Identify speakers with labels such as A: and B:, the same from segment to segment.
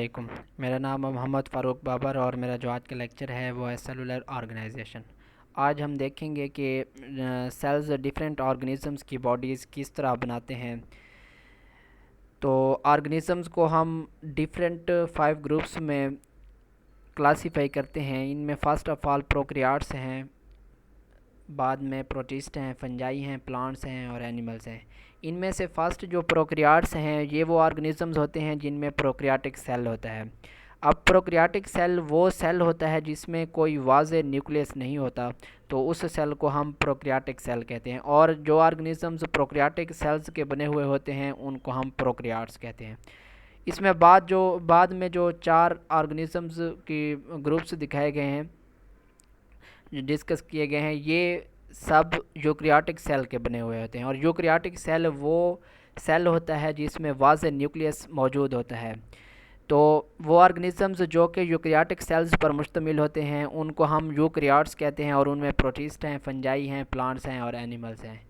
A: वालेकुम। मेरा नाम है मोहम्मद फ़ारूक बाबर और मेरा जो आज का लेक्चर है वो है सेलुलर ऑर्गेनाइजेशन। आज हम देखेंगे कि सेल्स डिफरेंट ऑर्गेनिज़म्स की बॉडीज़ किस तरह बनाते हैं। तो ऑर्गेनिज़म्स को हम डिफरेंट 5 ग्रुप्स में क्लासीफाई करते हैं। इनमें फ़र्स्ट ऑफ़ ऑल प्रोकैरियोट्स हैं, बाद में प्रोटिस्ट हैं, फंजाई हैं, प्लांट्स हैं और एनिमल्स हैं। इनमें से फ़र्स्ट जो प्रोकैरियोट्स हैं ये वो ऑर्गेनिज़म्स होते हैं जिनमें प्रोकैरियोटिक सेल होता है। अब प्रोकैरियोटिक सेल वो सेल होता है जिसमें कोई वाज़े न्यूक्लियस नहीं होता, तो उस सेल को हम प्रोकैरियोटिक सेल कहते हैं। और जो ऑर्गेनिज़म्स प्रोकैरियोटिक सेल्स के बने हुए होते हैं उनको हम प्रोकैरियोट्स कहते हैं। इसमें बाद में जो 4 ऑर्गेनिज़म्स की ग्रुप्स दिखाए गए हैं, डिस्कस किए गए हैं, ये सब यूकैरियोटिक सेल के बने हुए होते हैं। और यूकैरियोटिक सेल वो सेल होता है जिसमें वाज़े न्यूक्लियस मौजूद होता है। तो वो ऑर्गेनिज़म्स जो कि यूकैरियोटिक सेल्स पर मुश्तमिल होते हैं उनको हम यूकैरियोट्स कहते हैं, और उनमें प्रोटिस्ट हैं, फंजाई हैं, प्लांट्स हैं और एनिमल्स हैं।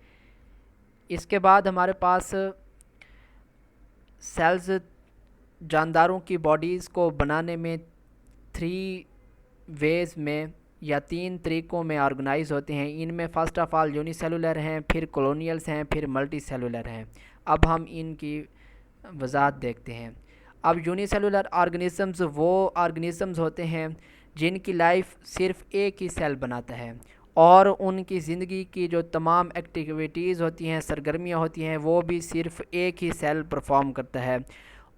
A: इसके बाद हमारे पास सेल्स जानदारों की बॉडीज़ को बनाने में 3 वेज़ में या 3 तरीक़ों में ऑर्गेनाइज़ होते हैं। इनमें फ़र्स्ट ऑफ़ ऑल यूनिसेलुलर हैं, फिर कॉलोनियल्स हैं, फिर मल्टी सेलुलर हैं। अब हम इनकी वजाहत देखते हैं। अब यूनिसेलुलर ऑर्गेनिज़म्स वो ऑर्गेनिज़म्स होते हैं जिनकी लाइफ सिर्फ़ एक ही सेल बनाता है, और उनकी ज़िंदगी की जो तमाम एक्टिविटीज़ होती हैं, सरगर्मियाँ होती हैं, वो भी सिर्फ़ एक ही सेल परफॉर्म करता है,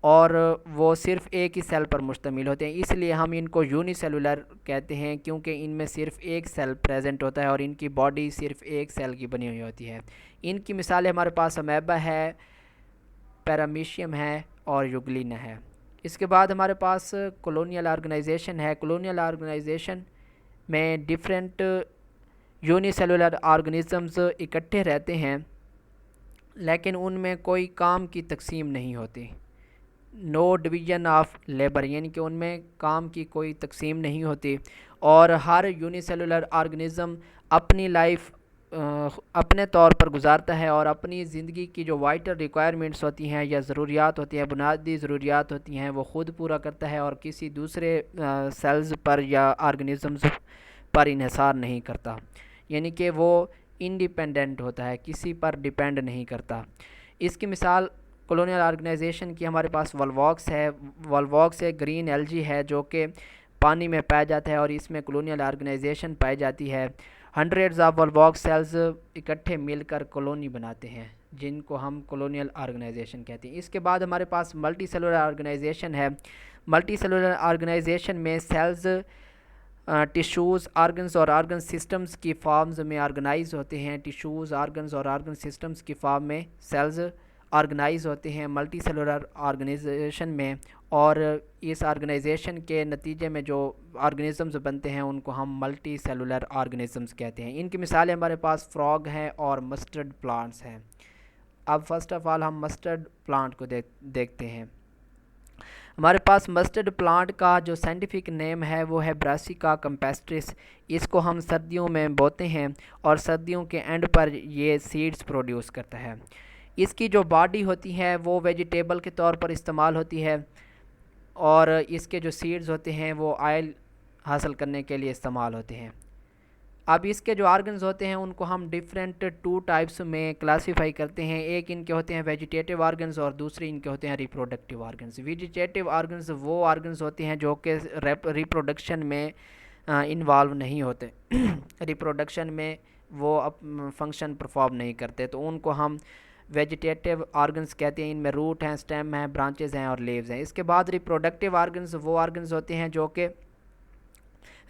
A: और वो सिर्फ़ एक ही सेल पर मुश्तमिल होते हैं। इसलिए हम इनको यूनिसेलुलर कहते हैं, क्योंकि इनमें सिर्फ़ एक सेल प्रेजेंट होता है और इनकी बॉडी सिर्फ़ एक सेल की बनी हुई होती है। इनकी मिसालें हमारे पास अमेबा है, पैरामीशियम है और यूग्लिना है। इसके बाद हमारे पास कॉलोनियल ऑर्गेनाइजेशन है। कॉलोनियल ऑर्गेनाइजेशन में डिफरेंट यूनिसेलुलर ऑर्गेनिज़म्स इकट्ठे रहते हैं, लेकिन उनमें कोई काम की तकसीम नहीं होती। नो डिवीज़न ऑफ लेबर, यानी कि उनमें काम की कोई तकसीम नहीं होती, और हर यूनिसेलुलर ऑर्गेनिज़म अपनी लाइफ अपने तौर पर गुजारता है, और अपनी ज़िंदगी की जो वाइटल रिक्वायरमेंट्स होती हैं या ज़रूरियात होती हैं, बुनियादी ज़रूरियात होती हैं, वो ख़ुद पूरा करता है और किसी दूसरे सेल्स पर या ऑर्गेनिज़म्स पर इन्हिसार नहीं करता। यानी कि वो इंडिपेंडेंट होता है, किसी पर डिपेंड नहीं करता। इसकी मिसाल कॉलोनियल ऑर्गेनाइजेशन की हमारे पास वॉल्वॉक्स है। वॉल्वॉक्स एक ग्रीन एल्गी है जो कि पानी में पाया जाता है, और इसमें कॉलोनियल ऑर्गेनाइजेशन पाई जाती है। हंड्रेड्स ऑफ वॉल्वॉक्स सेल्स इकट्ठे मिलकर कॉलोनी बनाते हैं, जिनको हम कॉलोनियल ऑर्गेनाइजेशन कहते हैं। इसके बाद हमारे पास मल्टी सेलुलर ऑर्गेनाइजेशन है। मल्टी सेलुलर ऑर्गेनाइजेशन में सेल्स टिश्यूज़, आर्गन्स और आर्गन सिस्टम्स की फॉर्म्स में ऑर्गेनाइज होते हैं। टिश्यूज़, आर्गन्स और आर्गन सिस्टम्स की फॉर्म में सेल्स ऑर्गेनाइज होते हैं मल्टी सेलुलर ऑर्गेनाइजेशन में, और इस ऑर्गेनाइजेशन के नतीजे में जो ऑर्गेनिज़म्स बनते हैं उनको हम मल्टी सेलुलर ऑर्गेनिज़म्स कहते हैं। इनकी मिसालें हमारे पास फ्रॉग हैं और मस्टर्ड प्लांट्स हैं। अब फर्स्ट ऑफ़ ऑल हम मस्टर्ड प्लांट को देखते हैं। हमारे पास मस्टर्ड प्लांट का जो साइंटिफिक नेम है वो है ब्रासिका कैम्पेस्ट्रिस। इसको हम सर्दियों में बोते हैं और सर्दियों के एंड पर ये सीड्स प्रोड्यूस करता है। इसकी जो बॉडी होती है वो वेजिटेबल के तौर पर इस्तेमाल होती है, और इसके जो सीड्स होते हैं वो ऑयल हासिल करने के लिए इस्तेमाल होते हैं। अब इसके जो ऑर्गन्स होते हैं उनको हम डिफरेंट 2 टाइप्स में क्लासीफाई करते हैं। एक इनके होते हैं वेजिटेटिव ऑर्गन्स और दूसरे इनके होते हैं रिप्रोडक्टिव ऑर्गन्स। वेजिटेटिव ऑर्गन्स वो ऑर्गन्स होते हैं जो कि रिप्रोडक्शन में इन्वॉल्व नहीं होते रिप्रोडक्शन में वो फंक्शन परफॉर्म नहीं करते, तो उनको हम वेजिटेटिव ऑर्गन्स कहते हैं। इनमें रूट हैं, स्टेम हैं, ब्रांचेस हैं और लीव्स हैं। इसके बाद रिप्रोडक्टिव ऑर्गन्स वो ऑर्गन्स होते हैं जो कि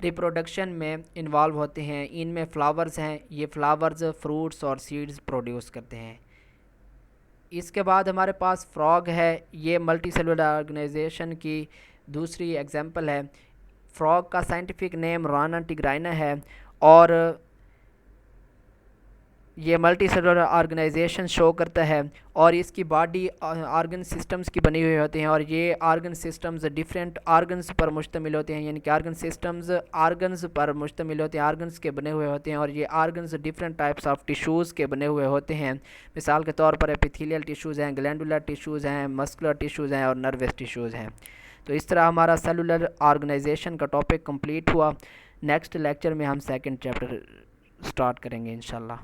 A: रिप्रोडक्शन में इन्वॉल्व होते हैं। इनमें फ्लावर्स हैं, ये फ्लावर्स फ्रूट्स और सीड्स प्रोड्यूस करते हैं। इसके बाद हमारे पास फ्रॉग है, ये मल्टी सेलुलर ऑर्गेनाइजेशन की दूसरी एग्जांपल है। फ्रॉग का साइंटिफिक नेम राना टिग्राइना है, और ये मल्टी सेलुलर ऑर्गेनाइजेशन शो करता है, और इसकी बॉडी ऑर्गन सिस्टम्स की बनी हुई होती हैं, और ये ऑर्गन सिस्टम्स डिफरेंट ऑर्गन्स पर मुश्तमिल होते हैं। यानी कि ऑर्गन सिस्टम्स ऑर्गन्स पर मुश्तमिल होते हैं, ऑर्गन्स के बने हुए होते हैं, और ये organs different types of tissues के बने हुए होते हैं। मिसाल के तौर पर एपिथेलियल टिश्यूज़ हैं, ग्लैंडुलर टिश्यूज़ हैं, मस्कुलर टिश्यूज़ हैं और नर्वस टिश्यूज़ हैं। तो इस तरह हमारा सेलुलर ऑर्गेनाइजेशन का टॉपिक कंप्लीट हुआ। नेक्स्ट लेक्चर में हम सेकंड चैप्टर स्टार्ट करेंगे इंशाल्लाह।